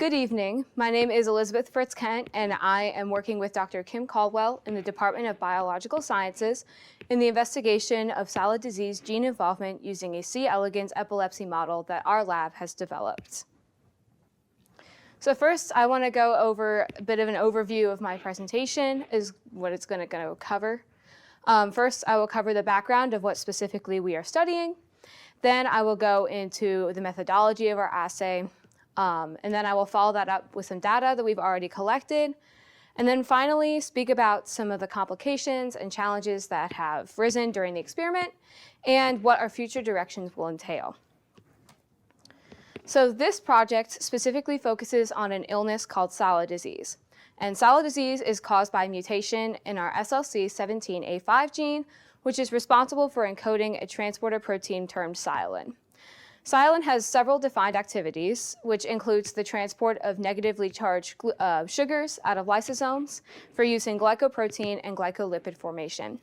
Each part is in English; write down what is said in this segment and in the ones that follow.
Good evening. My name is Elizabeth Fritz-Kent, and I am working with Dr. Kim Caldwell in the Department of Biological Sciences in the investigation of Salla Disease Gene Involvement using a C. elegans epilepsy model that our lab has developed. So first, I want to go over a bit of an overview of my presentation, is what it's going to cover. First, I will cover the background of what specifically we are studying. Then I will go into the methodology of our assay. And then I will follow that up with some data that we've already collected. And then finally, speak about some of the complications and challenges that have risen during the experiment and what our future directions will entail. So this project specifically focuses on an illness called Salla disease. And Salla disease is caused by a mutation in our SLC17A5 gene, which is responsible for encoding a transporter protein termed Sialin. Sialin has several defined activities, which includes the transport of negatively charged sugars out of lysosomes for use in glycoprotein and glycolipid formation.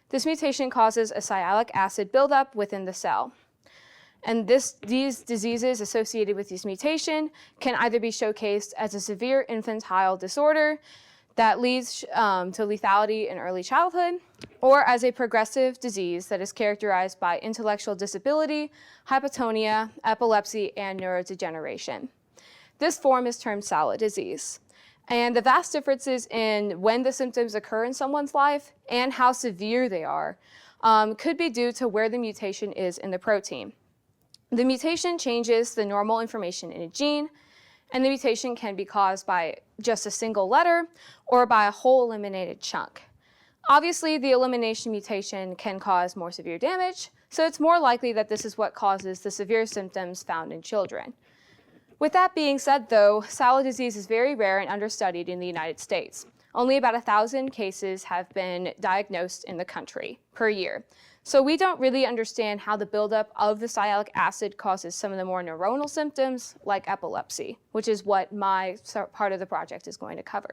This mutation causes a sialic acid buildup within the cell. And these diseases associated with this mutation can either be showcased as a severe infantile disorder that leads to lethality in early childhood, or as a progressive disease that is characterized by intellectual disability, hypotonia, epilepsy, and neurodegeneration. This form is termed Salla disease. And the vast differences in when the symptoms occur in someone's life and how severe they are could be due to where the mutation is in the protein. The mutation changes the normal information in a gene, and the mutation can be caused by just a single letter or by a whole eliminated chunk. Obviously, the elimination mutation can cause more severe damage, so it's more likely that this is what causes the severe symptoms found in children. With that being said, though, Salla disease is very rare and understudied in the United States. Only about 1,000 cases have been diagnosed in the country per year. So we don't really understand how the buildup of the sialic acid causes some of the more neuronal symptoms like epilepsy, which is what my part of the project is going to cover.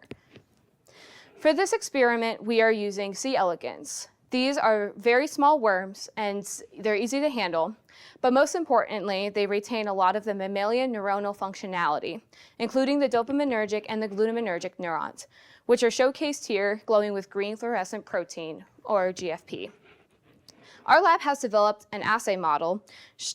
For this experiment, we are using C. elegans. These are very small worms and they're easy to handle, but most importantly, they retain a lot of the mammalian neuronal functionality, including the dopaminergic and the glutaminergic neurons, which are showcased here glowing with green fluorescent protein, or GFP. Our lab has developed an assay model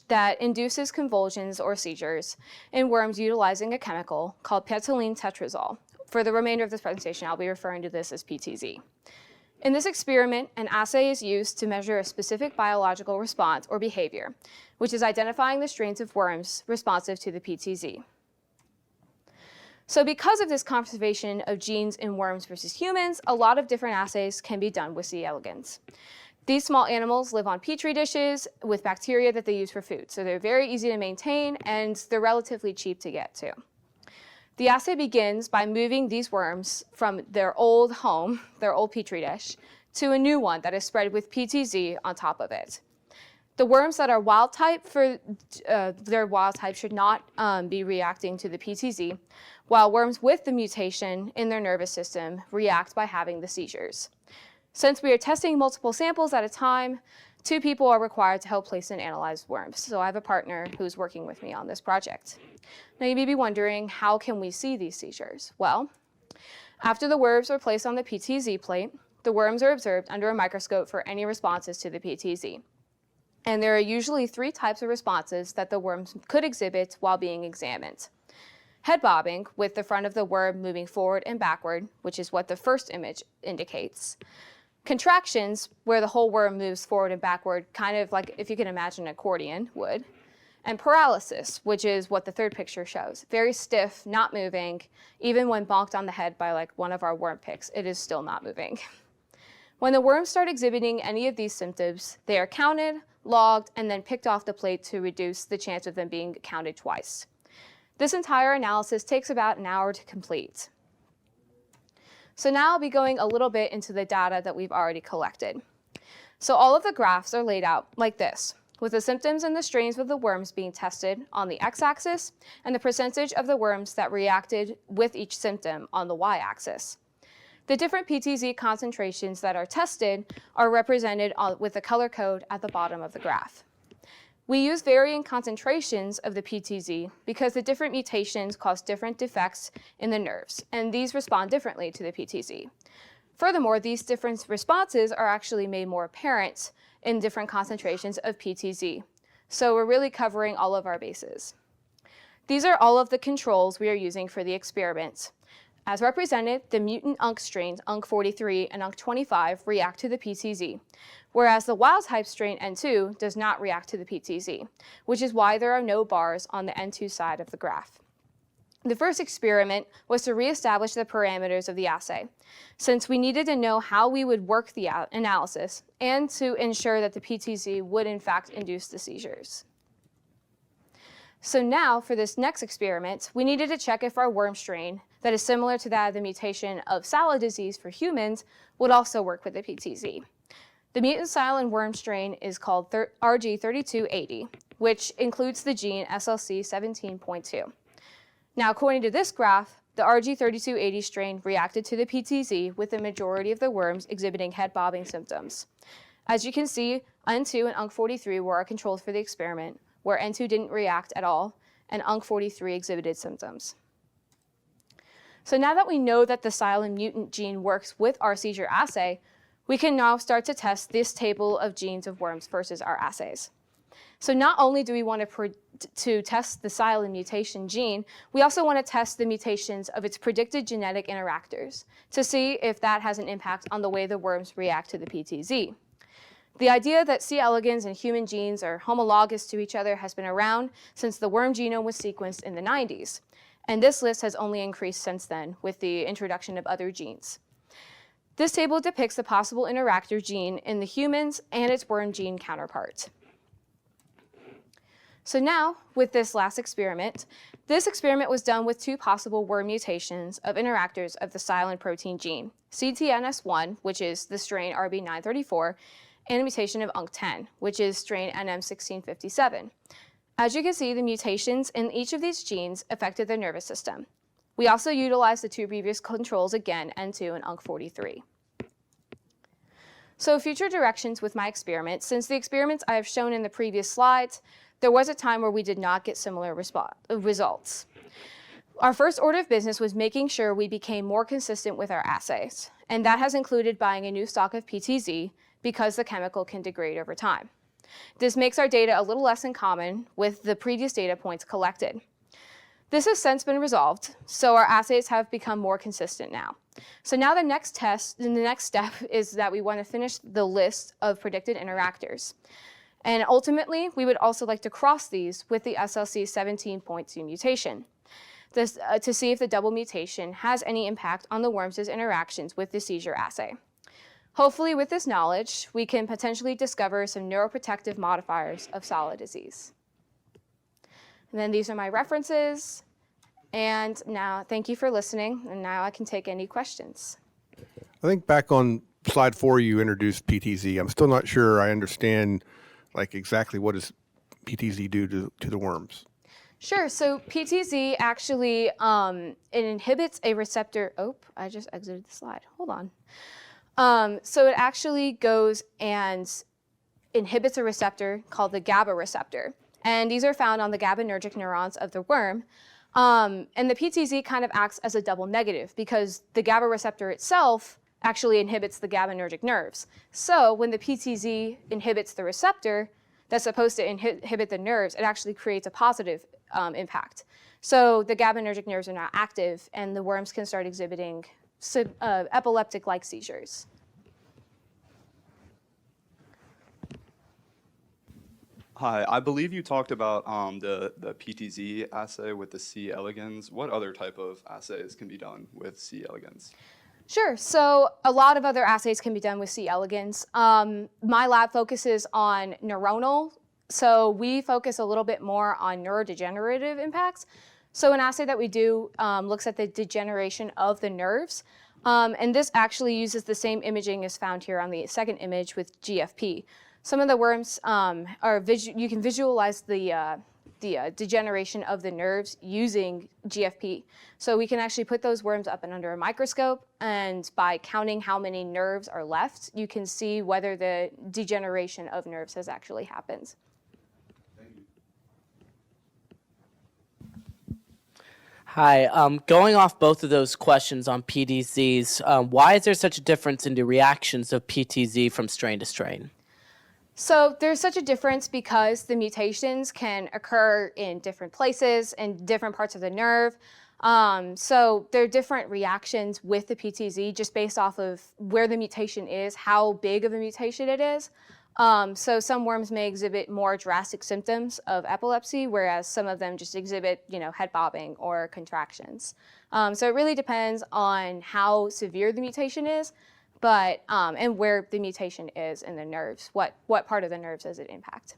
that induces convulsions or seizures in worms utilizing a chemical called petylene tetrazole. For the remainder of this presentation, I'll be referring to this as PTZ. In this experiment, an assay is used to measure a specific biological response or behavior, which is identifying the strains of worms responsive to the PTZ. So because of this conservation of genes in worms versus humans, a lot of different assays can be done with C. elegans. These small animals live on petri dishes with bacteria that they use for food, so they're very easy to maintain and they're relatively cheap to get to. The assay begins by moving these worms from their old home, their old petri dish, to a new one that is spread with PTZ on top of it. The worms that are wild type their wild type should not be reacting to the PTZ, while worms with the mutation in their nervous system react by having the seizures. Since we are testing multiple samples at a time, 2 people are required to help place and analyze worms. So I have a partner who's working with me on this project. Now you may be wondering, how can we see these seizures? Well, after the worms are placed on the PTZ plate, the worms are observed under a microscope for any responses to the PTZ. And there are usually 3 types of responses that the worms could exhibit while being examined. Head bobbing, with the front of the worm moving forward and backward, which is what the first image indicates. Contractions, where the whole worm moves forward and backward, kind of like if you can imagine an accordion would. And paralysis, which is what the third picture shows. Very stiff, not moving. Even when bonked on the head by like one of our worm picks, it is still not moving. When the worms start exhibiting any of these symptoms, they are counted, logged, and then picked off the plate to reduce the chance of them being counted twice. This entire analysis takes about an hour to complete. So now I'll be going a little bit into the data that we've already collected. So all of the graphs are laid out like this, with the symptoms and the strains of the worms being tested on the x-axis and the percentage of the worms that reacted with each symptom on the y-axis. The different PTZ concentrations that are tested are represented with the color code at the bottom of the graph. We use varying concentrations of the PTZ because the different mutations cause different defects in the nerves, and these respond differently to the PTZ. Furthermore, these different responses are actually made more apparent in different concentrations of PTZ. So we're really covering all of our bases. These are all of the controls we are using for the experiment. As represented, the mutant UNC strains UNC43 and UNC25 react to the PTZ, whereas the wild-type strain N2 does not react to the PTZ, which is why there are no bars on the N2 side of the graph. The first experiment was to reestablish the parameters of the assay, since we needed to know how we would work the analysis and to ensure that the PTZ would in fact induce the seizures. So now, for this next experiment, we needed to check if our worm strain, that is similar to that of the mutation of Salla disease for humans, would also work with the PTZ. The mutant Sialin worm strain is called RG3280, which includes the gene SLC17.2. Now, according to this graph, the RG3280 strain reacted to the PTZ with the majority of the worms exhibiting head bobbing symptoms. As you can see, N2 and UNC43 were our controls for the experiment, where N2 didn't react at all, and UNC43 exhibited symptoms. So now that we know that the Sialin mutant gene works with our seizure assay, we can now start to test this table of genes of worms versus our assays. So not only do we want to test the Sialin mutation gene, we also want to test the mutations of its predicted genetic interactors to see if that has an impact on the way the worms react to the PTZ. The idea that C. elegans and human genes are homologous to each other has been around since the worm genome was sequenced in the 90s, and this list has only increased since then with the introduction of other genes. This table depicts the possible interactor gene in the humans and its worm gene counterpart. So now, with this last experiment, this experiment was done with two possible worm mutations of interactors of the Sialin protein gene, CTNS1, which is the strain RB934, and a mutation of UNC10, which is strain NM1657. As you can see, the mutations in each of these genes affected the nervous system. We also utilized the two previous controls again, N2 and UNC43. So future directions with my experiment. Since the experiments I have shown in the previous slides, there was a time where we did not get similar results. Our first order of business was making sure we became more consistent with our assays, and that has included buying a new stock of PTZ because the chemical can degrade over time. This makes our data a little less in common with the previous data points collected. This has since been resolved, so our assays have become more consistent now. So now the next step is that we want to finish the list of predicted interactors. And ultimately, we would also like to cross these with the SLC17.2 mutation to see if the double mutation has any impact on the worms' interactions with the seizure assay. Hopefully, with this knowledge, we can potentially discover some neuroprotective modifiers of Salla disease. And then these are my references. And now, thank you for listening. And now I can take any questions. I think back on slide 4, you introduced PTZ. I'm still not sure I understand exactly what does PTZ do to the worms. Sure. So PTZ actually it inhibits a receptor. Oh, I just exited the slide. Hold on. So it actually goes and inhibits a receptor called the GABA receptor. And these are found on the GABAergic neurons of the worm. And the PTZ kind of acts as a double negative because the GABA receptor itself actually inhibits the GABAergic nerves. So when the PTZ inhibits the receptor that's supposed to inhibit the nerves, it actually creates a positive impact. So the GABAergic nerves are now active and the worms can start exhibiting epileptic-like seizures. Hi, I believe you talked about the PTZ assay with the C. elegans. What other type of assays can be done with C. elegans? Sure. So a lot of other assays can be done with C. elegans. My lab focuses on neuronal. So we focus a little bit more on neurodegenerative impacts. So an assay that we do looks at the degeneration of the nerves. And this actually uses the same imaging as found here on the second image with GFP. Some of the worms you can visualize the degeneration of the nerves using GFP. So we can actually put those worms up and under a microscope, and by counting how many nerves are left, you can see whether the degeneration of nerves has actually happened. Hi. Going off both of those questions on PTZs, why is there such a difference in the reactions of PTZ from strain to strain? So there's such a difference because the mutations can occur in different places and different parts of the nerve. So there are different reactions with the PTZ just based off of where the mutation is, how big of a mutation it is. So some worms may exhibit more drastic symptoms of epilepsy, whereas some of them just exhibit, head bobbing or contractions. So it really depends on how severe the mutation is, but and where the mutation is in the nerves. What part of the nerves does it impact?